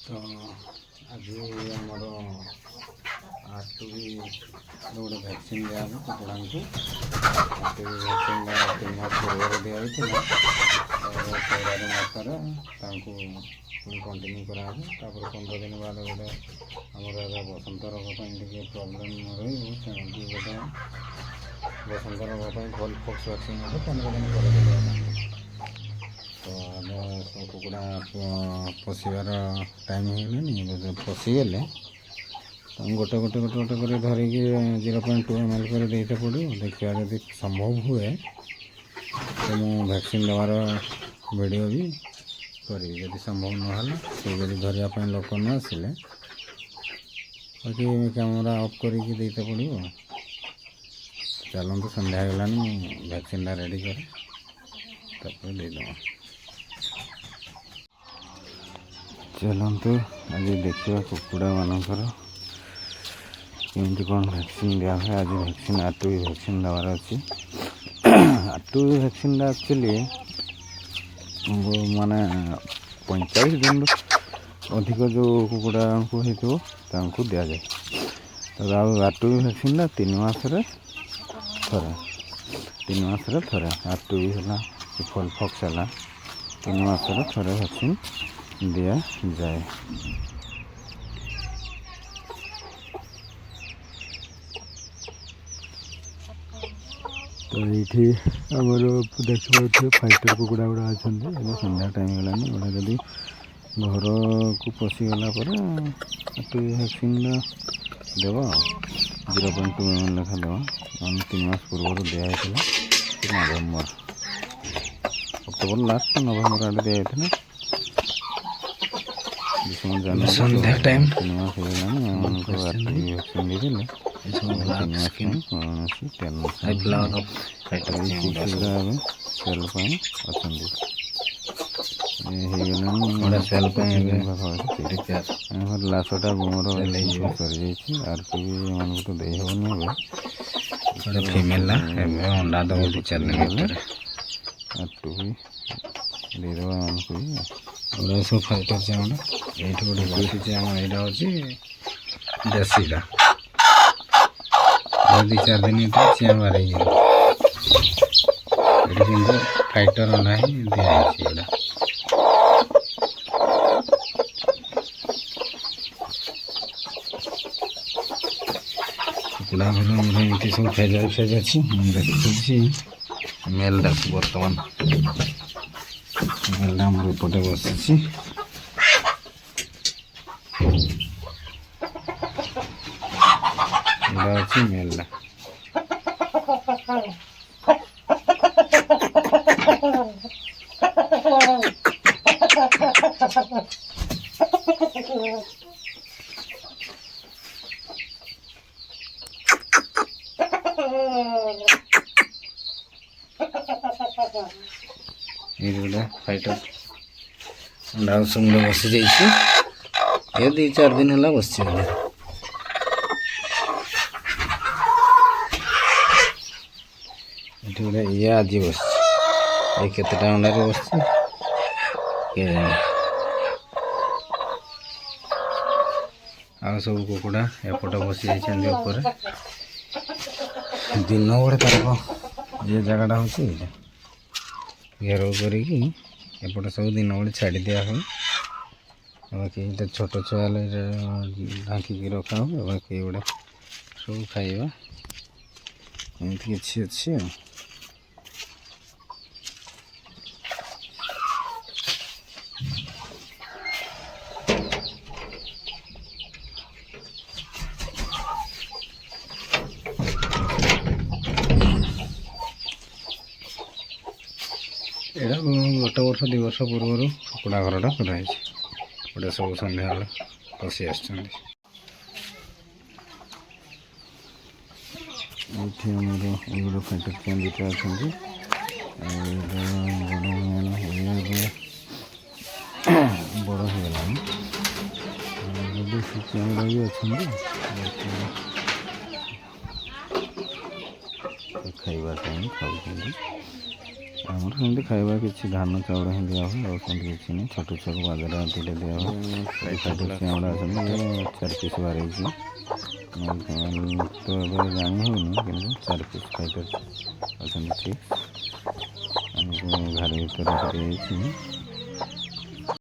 ତ ଆଜି ଆମର ଆରଟିଭି ଗୋଟେ ଭ୍ୟାକ୍ସିନ୍ ଦିଆହେବ କୁକୁଡ଼ାଙ୍କୁ। ଆରଟିଭି ଭ୍ୟାକ୍ସିନ୍ଟା 3 ମାସ ପୂର୍ବରୁ ଦିଆହେଇଥିଲା। ଫେବୃଆରୀ ମାସରେ ତାଙ୍କୁ ପୁଣି କଣ୍ଟିନ୍ୟୁ କରାହେବ। ତାପରେ 15 ଦିନ ବାଦ ଗୋଟେ ଆମର ଏବେ ବସନ୍ତ ରୋଗ ପାଇଁ ଟିକେ ପ୍ରୋବ୍ଲେମ୍ ରହିବ, ତେଣୁକି ଗୋଟେ ବସନ୍ତ ରୋଗ ପାଇଁ ଭଲ୍ ଫକ୍ସ ଭ୍ୟାକ୍ସିନ୍ ଗୋଟେ 15 ଦିନ ପରେ ଦେବା ତାଙ୍କୁ। ତ ଏବେ ସବୁ କୁକୁଡ଼ା ପଶିବାର ଟାଇମ୍ ହେଇଗଲାଣି। ଏବେ ପଶିଗଲେ ତାଙ୍କୁ ଗୋଟେ କରି ଧରିକି 0.2 ml କରି ଦେଇତେ ପଡ଼ିବ। ଦେଖିବା ଯଦି ସମ୍ଭବ ହୁଏ ତ ମୁଁ ଭ୍ୟାକ୍ସିନ୍ ଦେବାର ଭିଡ଼ିଓ ବି କରିବି। ଯଦି ସମ୍ଭବ ନହେଲା ସେ ଯଦି ଧରିବା ପାଇଁ ଲୋକ ନ ଆସିଲେ ବାକି କ୍ୟାମେରା ଅଫ୍ କରିକି ଦେଇତେ ପଡ଼ିବ। ଚାଲନ୍ତୁ, ସନ୍ଧ୍ୟା ହେଇଗଲାଣି, ମୁଁ ଭ୍ୟାକ୍ସିନ୍ଟା ରେଡ଼ି କରେ, ତାପରେ ଦେଇଦେବା। ଚାଲନ୍ତୁ ଆଜି ଦେଖିବା କୁକୁଡ଼ାମାନଙ୍କର କେମିତି କ'ଣ ଭ୍ୟାକ୍ସିନ୍ ଦିଆହୁଏ। ଆଜି ଭ୍ୟାକ୍ସିନ୍ ଆରଟିଭି ଭ୍ୟାକ୍ସିନ୍ ଦେବାର ଅଛି। ଆରଟିଭି ଭ୍ୟାକ୍ସିନ୍ଟା ଆକ୍ଚୁଆଲି ମାନେ 45 ଦିନରୁ ଅଧିକ ଯେଉଁ କୁକୁଡ଼ାଙ୍କୁ ହେଇଥିବ ତାଙ୍କୁ ଦିଆଯାଏ। ତ ଆଉ ଆରଟିଭି ଭ୍ୟାକ୍ସିନ୍ଟା 3 ମାସରେ ଥରେ ଆରଟିଭି ହେଲା କି ଫଲ୍ ଫକ୍ସ ହେଲା 3 ମାସରେ ଥରେ ଭ୍ୟାକ୍ସିନ୍ ଦିଆଯାଏ। ତ ଏଇଠି ଆମର ଦେଖିପାରୁଥିବେ ଫାଇଟର କୁକୁଡ଼ା ଗୁଡ଼ା ଅଛନ୍ତି। ଏବେ ସନ୍ଧ୍ୟା ଟାଇମ୍ ହେଲାଣି। ଗୋଟେ ଯଦି ଘରକୁ ପଶିଗଲା ପରେ ଆରଟିଭି ଭ୍ୟାକ୍ସିନ୍ଟା ଦେବା ଆଉ 0.2 ml ଲେଖା ଦେବା। ଆମେ 3 ମାସ ପୂର୍ବରୁ ଦିଆହେଇଥିଲା ଅକ୍ଟୋବର ଲାଷ୍ଟ ନଭେମ୍ବର ଆଡ଼େ ଦିଆହେଇଥିଲା। ସନ୍ଧ୍ୟା ଟାଇମ୍ 3 ମାସ ହେଇଗଲାଣି। ଆମମାନଙ୍କୁ ଆରଟିଭି ଭ୍ୟାକ୍ସିନ୍ ଦେଇଦେଲେ 3 ମାସ ପାଇଁ କୌଣସି ଟେନସନ୍ ନାହିଁ। ଏଇ ଚିକ୍ସ ଗୁଡ଼ା ଏବେ ସେଲ୍ ପାଇଁ ଅଛନ୍ତି। ହେଇଗଲାଣି ସେଲ୍ ପାଇଁ ଲାଷ୍ଟଟା ମୋର ସରିଯାଇଛି। ଆରଟିଭି ଏମାନଙ୍କୁ ତ ଦେଇ ହେବନି। ଏବେ ଫିମେଲ୍ ଏବେ ଅଣ୍ଡା ଦେବ 2-4 ଦିନ ଭିତରେ। ଆରଟିଭି ଦେଇଦେବା ଏମାନଙ୍କୁ ବି। ଏଗୁଡ଼ା ସବୁ ଫାଇଟର ଚିଆଁଗୁଡ଼ା। ଏଇଠି ଗୋଟେ ଦେଶୀ ଚିଆଁ, ଏଇଟା ହେଉଛି ଦେଶୀଟା। 2-4 ଦିନ ଭିତରେ ଚିଆଁ ବାହାରିଯିବ। ଏଠି କିନ୍ତୁ ଫାଇଟର ଅଣ୍ଡା ହିଁ ଦିଆହେଇଛି। ଏଗୁଡ଼ା କୁକୁଡ଼ା ଘର ଆମର ଏମିତି ସବୁ ଫେଜ୍ ଅଛି। ମୁଁ ଦେଖୁଛି ମେଲ୍ଟାକୁ ବର୍ତ୍ତମାନ। ମେଲ୍ଟା ଆମର ଏପଟେ ବସିଛି। ଏଇଟା ଅଛି ମେଲ୍ଟା। ଏଇଠି ଗୋଟେ ଫାଇଟର ଅଣ୍ଡା ହାଉସ୍ରେ ବସିଯାଇଛି। ଏ 2-4 ଦିନ ହେଲା ବସିଛି। ଏଠି ଗୋଟେ ଇଏ ଆଜି ବସିଛି। ଏଇ କେତେଟା ଅଣ୍ଡାରେ ବସିଛି କେଜାଣି। ଆଉ ସବୁ କୁକୁଡ଼ା ଏପଟେ ବସିଯାଇଛନ୍ତି ଉପରେ। ଦିନ ବେଳେ ତାର ଇଏ ଜାଗାଟା ହେଉଛି ଏଇଟା। ଘେରାଉ କରିକି ଏପଟେ ସବୁ ଦିନ ବେଳେ ଛାଡ଼ି ଦିଆ ହୁଏ। ବାକି ଏଇଟା ଛୋଟ ଛୁଆ ହେଲେ ଢାଙ୍କିକି ରଖା ହୁଏ। ବାକି ଏଗୁଡ଼ା ସବୁ ଖାଇବା ଏମିତି କିଛି ଅଛି ଆଉ। ଏଇଟା 1-2 ବର୍ଷ ପୂର୍ବରୁ କୁକୁଡ଼ା ଘରଟା କରାହେଇଛି। ଗୋଟେ ସବୁ ସନ୍ଧ୍ୟାବେଳେ ପଶି ଆସିଛନ୍ତି। ଏଇଠି ଆମର ଏଇ ଗୋଟେ ଫାଇଟର ଚିଆଁ ଦୁଇଟା ଅଛନ୍ତି। ବଡ଼ ହେଇଗଲାଣି। ଦେଶୀ ଚିଆଁ ଗୁଡ଼ା ବି ଅଛନ୍ତି। ଖାଇବା ଟାଇମ୍ ଖାଉଛନ୍ତି। ଆମର ସେମିତି ଖାଇବା କିଛି ଧାନ ଚାଉଳ ହିଁ ଦିଆ ହୁଏ, ଆଉ ସେମିତି କିଛି ନାହିଁ। ଛୋଟ ଛୁଆକୁ ବାଜରା ଦିଲେ ଦିଆ ହୁଏ। ଫାଇଟର ଚିଆଁଗୁଡ଼ା ଅଛନ୍ତି 4 ପିସ୍ ବାହାରିଛି। ତ ଏବେ ଜାଣି ହେଉନି, କିନ୍ତୁ 4 ପିସ୍ ଫାଇଟର ଅଛନ୍ତି। ଠିକ୍ ଆମକୁ ଘର ଭିତରେ ଦିଆଯାଇଛି।